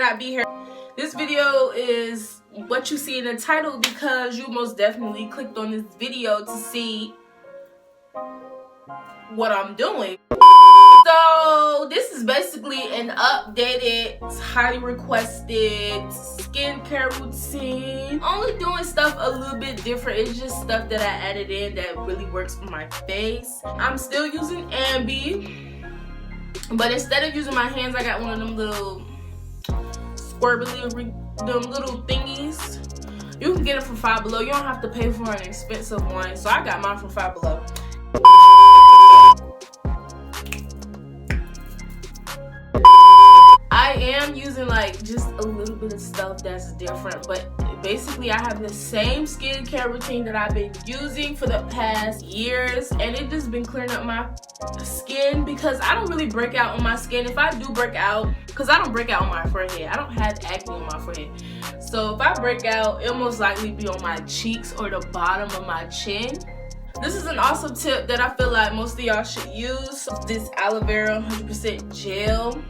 Jada.B here. This video is what you see in the title because you most definitely clicked on this video to see what I'm doing. So this is basically an updated, highly requested skincare routine. Only doing stuff a little bit different. It's just stuff that I added in that really works for my face. I'm still using Ambi, but instead of using my hands, I got one of them little squirrely, them little thingies. You can get it from Five Below. You don't have to pay for an expensive one. So I got mine from Five Below. I am using like just a little bit of stuff that's different, but basically I have the same skincare routine that I've been using for the past years, and it just been clearing up my skin because I don't really break out on my skin. If I do break out, because I don't break out on my forehead, I don't have acne on my forehead, so if I break out, it'll most likely be on my cheeks or the bottom of my chin. This is an awesome tip that I feel like most of y'all should use. This Aloe Vera 100% gel.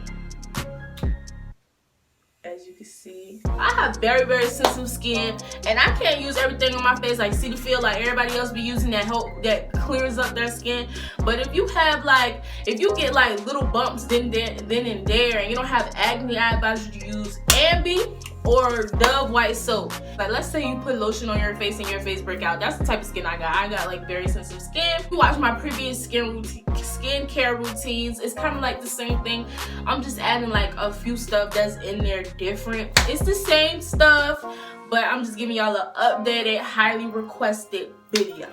As you can see, I have very, very sensitive skin, and I can't use everything on my face like Cetaphil like everybody else be using that clears up their skin. But if you have like, if you get like little bumps then and there, and you don't have acne, I advise you to use Ambi or Dove white soap. Like, let's say you put lotion on your face and your face break out. That's the type of skin I got. I got like very sensitive skin. If you watch my previous skincare routines, it's kind of like the same thing. I'm just adding like a few stuff that's in there different. It's the same stuff, but I'm just giving y'all an updated, highly requested video.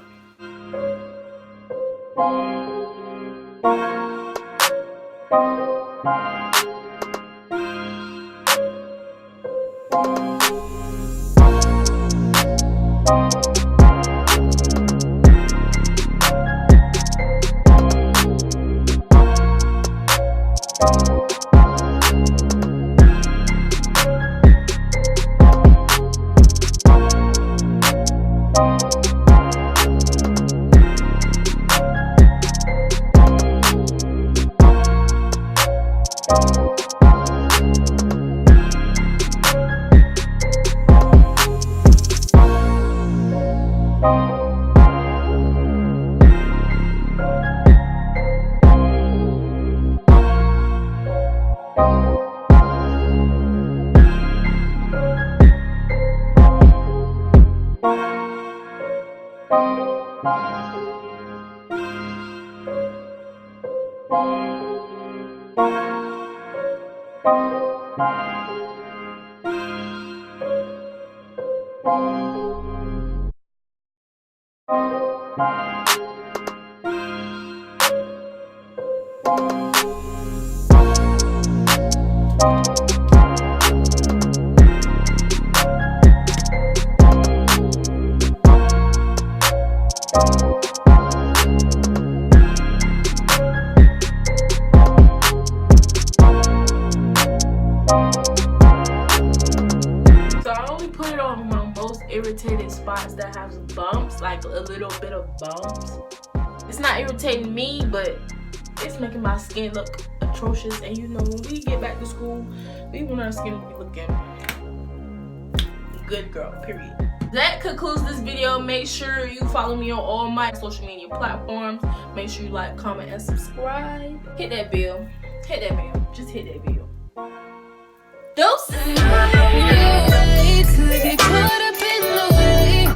Irritated spots that have bumps, like a little bit of bumps. It's not irritating me, but it's making my skin look atrocious. And you know, when we get back to school, we want our skin to be looking good, girl, period. That concludes this video. Make sure you follow me on all my social media platforms. Make sure you like, comment, and subscribe. Hit that bell. Hit that bell. Just hit that bell. Deuces.